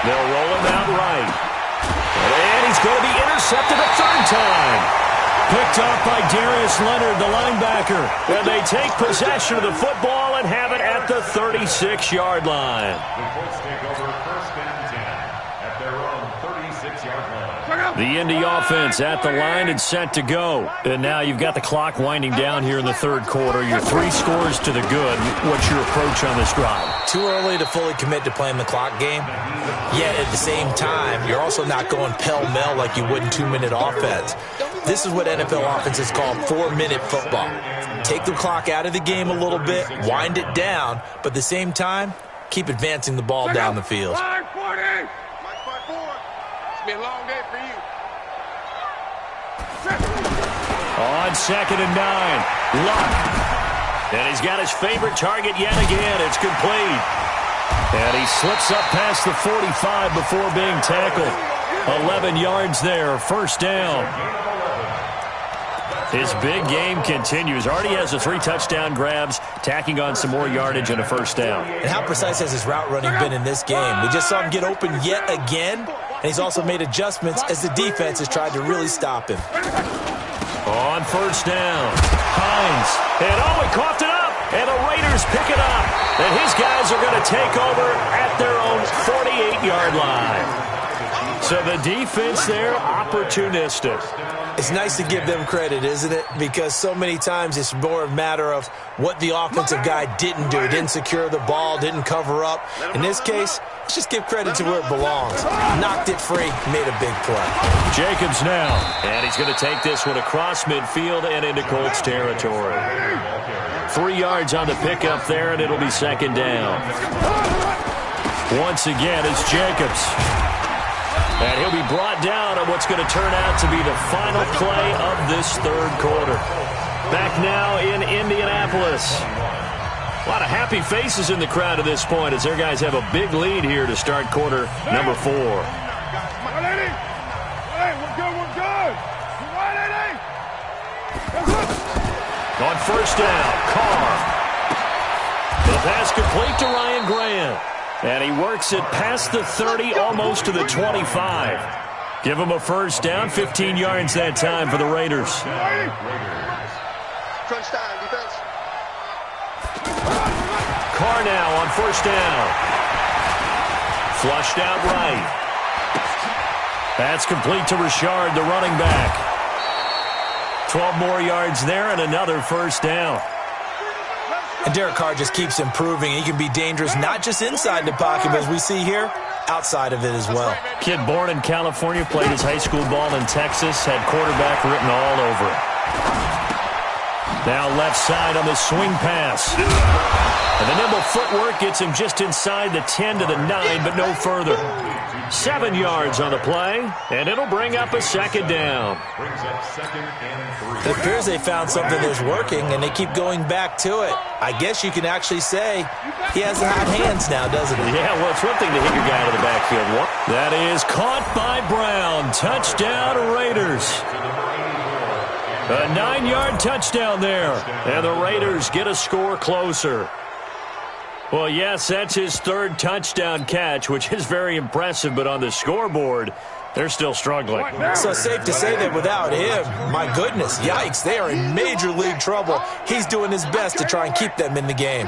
They'll roll him out right. And he's going to be intercepted a third time. Picked off by Darius Leonard, the linebacker. And they take possession of the football and have it at the 36-yard line. The Colts take over 1st and 10 at their own 36-yard line. The Indy offense at the line and set to go. And now you've got the clock winding down here in the third quarter. Your 3 scores to the good. What's your approach on this drive? Too early to fully commit to playing the clock game. Yet at the same time, you're also not going pell-mell like you would in 2-minute offense. This is what NFL offenses call 4-minute football. Take the clock out of the game a little bit, wind it down, but at the same time, keep advancing the ball down the field. Mike 40. Mike 4. It's been a long day for you. On 2nd and 9, Luck. And he's got his favorite target yet again. It's complete. And he slips up past the 45 before being tackled. 11 yards there, first down. His big game continues. Already has the 3 touchdown grabs, tacking on some more yardage and a first down. And how precise has his route running been in this game? We just saw him get open yet again, and he's also made adjustments as the defense has tried to really stop him. On first down, Hines. And he coughed it up, and the Raiders pick it up. And his guys are going to take over at their own 48-yard line. So the defense there, opportunistic. It's nice to give them credit, isn't it? Because so many times it's more a matter of what the offensive guy didn't do. Didn't secure the ball, didn't cover up. In this case, let's just give credit to where it belongs. Knocked it free, made a big play. Jacobs now. And he's going to take this one across midfield and into Colts territory. 3 yards on the pickup there, and it'll be 2nd down. Once again, it's Jacobs. And he'll be brought down on what's going to turn out to be the final play of this third quarter. Back now in Indianapolis. A lot of happy faces in the crowd at this point as their guys have a big lead here to start quarter number 4. On first down, Carr. The pass complete to Ryan Grant. And he works it past the 30, almost to the 25. Give him a first down, 15 yards that time for the Raiders. Crunch time, defense. Carr now on first down. Flushed out right. That's complete to Richard, the running back. 12 more yards there and another first down. And Derek Carr just keeps improving. He can be dangerous not just inside the pocket, but as we see here, outside of it as well. Kid born in California, played his high school ball in Texas, had quarterback written all over it. Now left side on the swing pass. And the nimble footwork gets him just inside the 10 to the 9, but no further. 7 yards on the play, and it'll bring up a 2nd down. Brings up 2nd and 3. It appears they found something that's working, and they keep going back to it. I guess you can actually say he has the hot hands now, doesn't he? Yeah, well, it's one thing to hit your guy out of the backfield. That is caught by Brown. Touchdown, Raiders. A 9-yard touchdown there, and the Raiders get a score closer. Well, yes, that's his 3rd touchdown catch, which is very impressive, but on the scoreboard, they're still struggling. So safe to say that without him, my goodness, yikes, they are in major league trouble. He's doing his best to try and keep them in the game.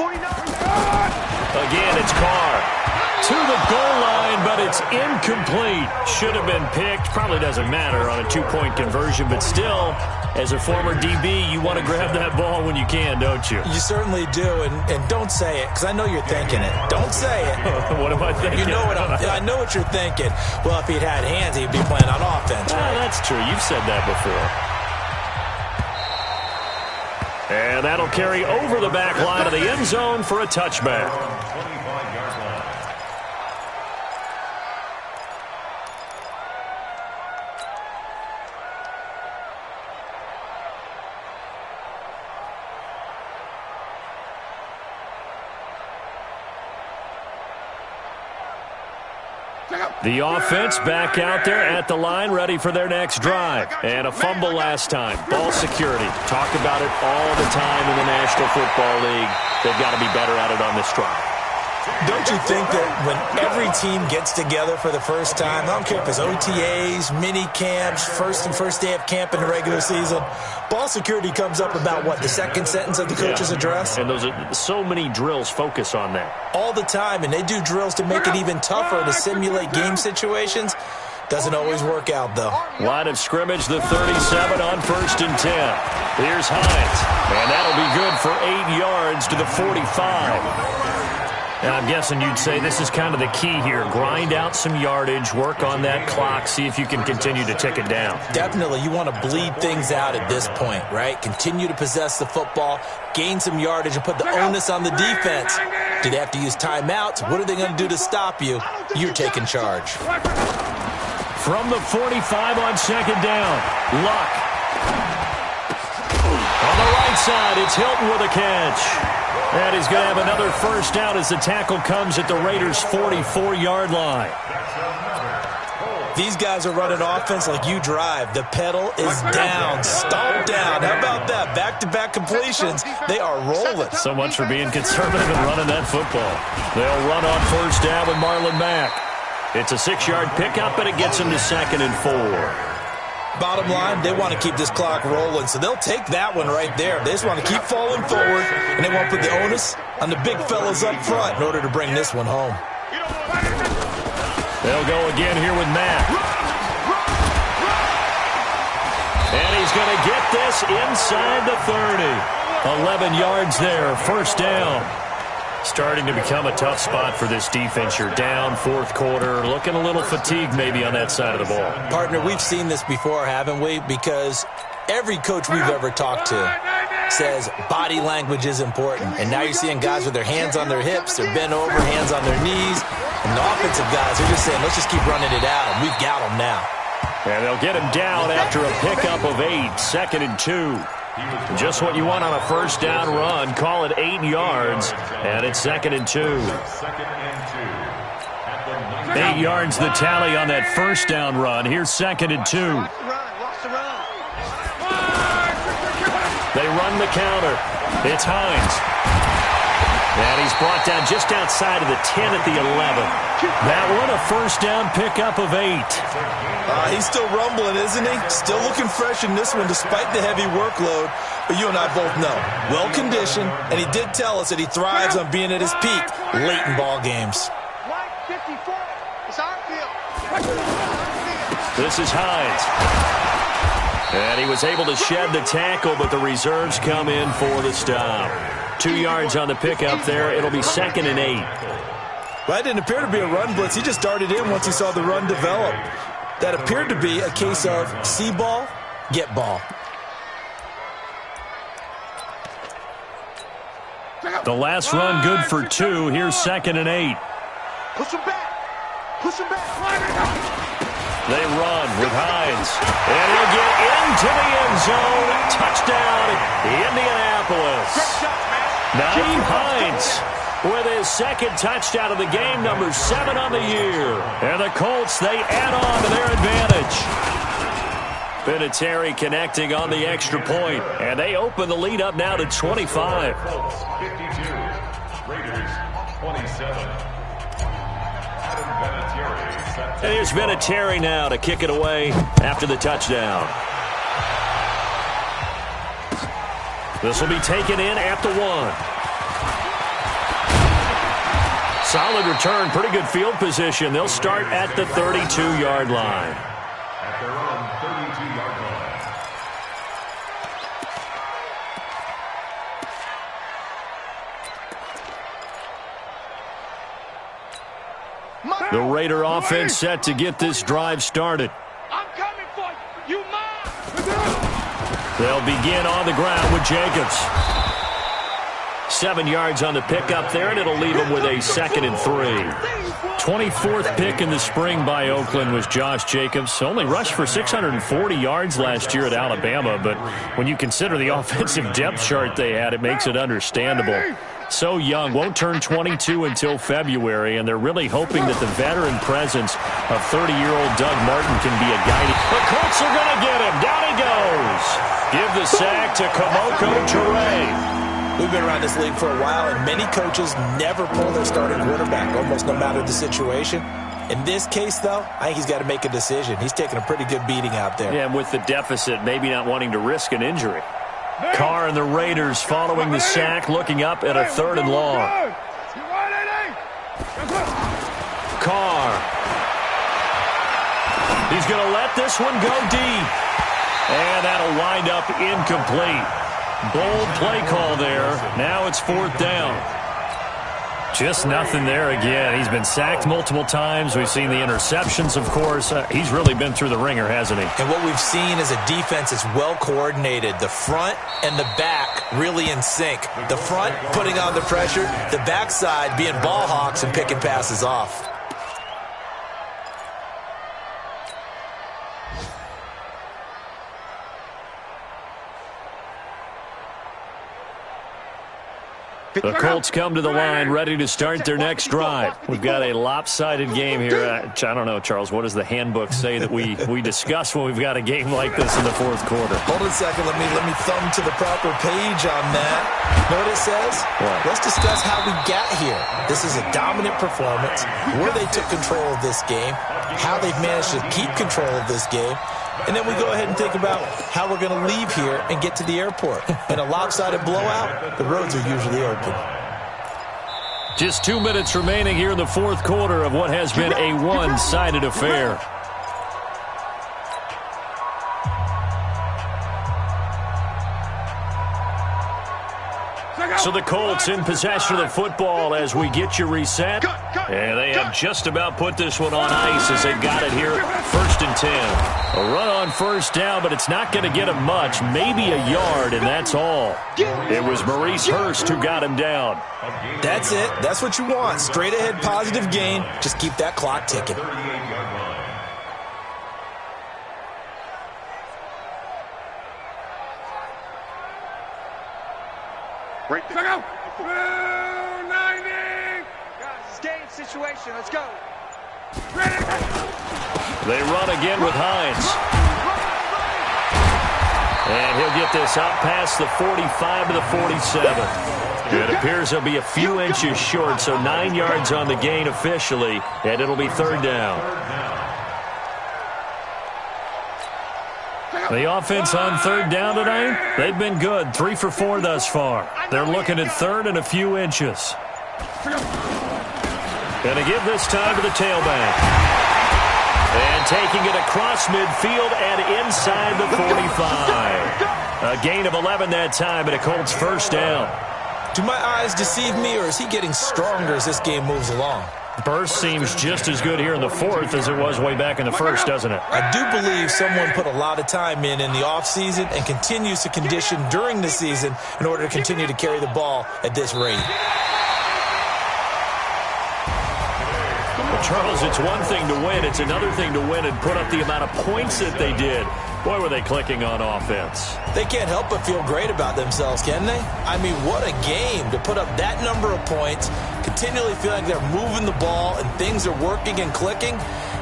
Again, it's Carr. to the goal line, but it's incomplete. Should have been picked. Probably doesn't matter on a two-point conversion, but still, as a former DB, you want to grab that ball when you can, don't you? You certainly do, and don't say it, because I know you're thinking it. Don't say it. What am I thinking? You know what I know what you're thinking. Well, if he'd had hands, he'd be playing on offense, right? That's true. You've said that before. And that'll carry over the back line of the end zone for a touchback. 25-yard line. The offense back out there at the line, ready for their next drive. And a fumble last time. Ball security. Talk about it all the time in the National Football League. They've got to be better at it on this drive. Don't you think that when every team gets together for the first time, I don't care if it's OTAs, mini camps, first day of camp in the regular season, ball security comes up about, what, the second sentence of the coach's address? And those are so many drills focus on that. All the time, and they do drills to make it even tougher to simulate game situations. Doesn't always work out, though. Line of scrimmage, the 37 on 1st and 10. Here's Hines, and that'll be good for 8 yards to the 45. And I'm guessing you'd say this is kind of the key here. Grind out some yardage, work on that clock, see if you can continue to tick it down. Definitely. You want to bleed things out at this point, right? Continue to possess the football, gain some yardage, and put the onus on the defense. Do they have to use timeouts? What are they going to do to stop you? You're taking charge. From the 45 on 2nd down, Luck. On the right side, it's Hilton with a catch. And he's going to have another first down as the tackle comes at the Raiders' 44-yard line. These guys are running offense like you drive. The pedal is down, stomped down. How about that? Back-to-back completions. They are rolling. So much for being conservative and running that football. They'll run on first down with Marlon Mack. It's a 6-yard pickup, and it gets him to 2nd and 4. Bottom line, they want to keep this clock rolling, so they'll take that one right there. They just want to keep falling forward, and they want to put the onus on the big fellas up front in order to bring this one home. They'll go again here with Matt. And he's going to get this inside the 30. 11 yards there, first down. Starting to become a tough spot for this defense. You're down 4th quarter, looking a little fatigued maybe on that side of the ball. Partner, we've seen this before, haven't we? Because every coach we've ever talked to says body language is important. And now you're seeing guys with their hands on their hips, they're bent over, hands on their knees. And the offensive guys are just saying, let's just keep running it out, and we've got them now. And they'll get him down after a pickup of 8, 2nd and 2. Just what you want on a first down run. Call it 8 yards, and it's 2nd and 2. 8 yards the tally on that first down run. Here's 2nd and 2. They run the counter. It's Hines. And he's brought down just outside of the 10 at the 11. That one a first down pickup of 8. He's still rumbling, isn't he? Still looking fresh in this one despite the heavy workload. But you and I both know, well-conditioned, and he did tell us that he thrives on being at his peak late in ball games. This is Hines. And he was able to shed the tackle, but the reserves come in for the stop. 2 yards on the pickup there. It'll be 2nd and 8. Well, that didn't appear to be a run blitz. He just darted in once he saw the run develop. That appeared to be a case of see ball, get ball. The last run good for 2. Here's 2nd and 8. Push him back. Push him back. They run with Hines. And he'll get into the end zone. Touchdown, Indianapolis. Nyheim Hines with his 2nd touchdown of the game, number 7 on the year. And the Colts, they add on to their advantage. Vinatieri connecting on the extra point, and they open the lead up now to 25. Colts 52, Raiders 27. Adam Vinatieri set to And here's Vinatieri now to kick it away after the touchdown. This will be taken in at the 1. solid return, pretty good field position. They'll start at the 32-yard line. At their own 32-yard line. The Raider offense set to get this drive started. I'm coming for you. You mine. They'll begin on the ground with Jacobs. 7 yards on the pickup there, and it'll leave them with a 2nd and 3. 24th pick in the spring by Oakland was Josh Jacobs. Only rushed for 640 yards last year at Alabama, but when you consider the offensive depth chart they had, it makes it understandable. So young, won't turn 22 until February, and they're really hoping that the veteran presence of 30-year-old Doug Martin can be a guiding. The Colts are going to get him. Down he goes. Give the sack to Kamoko Toure. We've been around this league for a while, and many coaches never pull their starting quarterback, almost no matter the situation. In this case, though, I think he's got to make a decision. He's taking a pretty good beating out there. Yeah, and with the deficit, maybe not wanting to risk an injury. Carr and the Raiders following the sack, looking up at a 3rd and long. Carr. He's going to let this one go deep. And that'll wind up incomplete. Bold play call there. Now it's 4th down. Just nothing there again. He's been sacked multiple times. We've seen the interceptions, of course. He's really been through the ringer, hasn't he? And what we've seen is a defense that's well coordinated. The front and the back really in sync. The front putting on the pressure. The backside being ball hawks and picking passes off. The Colts come to the line, ready to start their next drive. We've got a lopsided game here. I don't know, Charles, what does the handbook say that we discuss when we've got a game like this in the 4th quarter? Hold on a second. Let me thumb to the proper page on that. Know what it says? What? Let's discuss how we got here. This is a dominant performance, where they took control of this game, how they've managed to keep control of this game, and then we go ahead and think about how we're going to leave here and get to the airport. In a lopsided blowout, the roads are usually open. Just 2 minutes remaining here in the 4th quarter of what has been a one-sided affair. So the Colts in possession of the football as we get you reset. And they have just about put this one on ice as they've got it here. 1st and 10. A run on 1st down, but it's not going to get him much. Maybe a yard, and that's all. It was Maurice Hurst who got him down. That's it. That's what you want. Straight ahead positive gain. Just keep that clock ticking. Right there. Go. 90. Guys, it's game situation. Let's go. They run again with Hines. And he'll get this out past the 45 to the 47. It appears he'll be a few inches short, so 9 yards on the gain officially, and it'll be 3rd down. The offense on 3rd down tonight, they've been good. 3 for 4 thus far. They're looking at 3rd and a few inches. Going to give this time to the tailback. And taking it across midfield and inside the 45. A gain of 11 that time, and a Colts 1st down. Do my eyes deceive me, or is he getting stronger as this game moves along? Burst seems just as good here in the 4th as it was way back in the 1st, doesn't it? I do believe someone put a lot of time in the offseason and continues to condition during the season in order to continue to carry the ball at this rate. Well, Charles, it's one thing to win. It's another thing to win and put up the amount of points that they did. Boy, were they clicking on offense. They can't help but feel great about themselves, can they? I mean, what a game to put up that number of points, continually feel like they're moving the ball and things are working and clicking.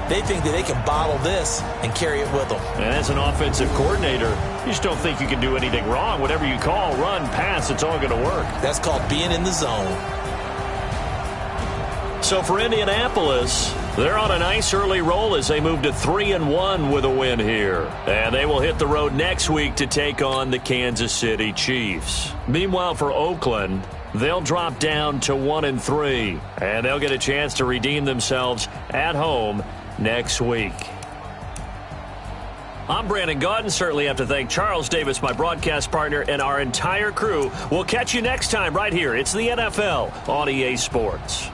They think that they can bottle this and carry it with them. And as an offensive coordinator, you just don't think you can do anything wrong. Whatever you call, run, pass, it's all going to work. That's called being in the zone. So for Indianapolis, they're on a nice early roll as they move to 3-1 with a win here. And they will hit the road next week to take on the Kansas City Chiefs. Meanwhile, for Oakland, they'll drop down to 1-3, and they'll get a chance to redeem themselves at home next week. I'm Brandon Gaudin. Certainly have to thank Charles Davis, my broadcast partner, and our entire crew. We'll catch you next time right here. It's the NFL on EA Sports.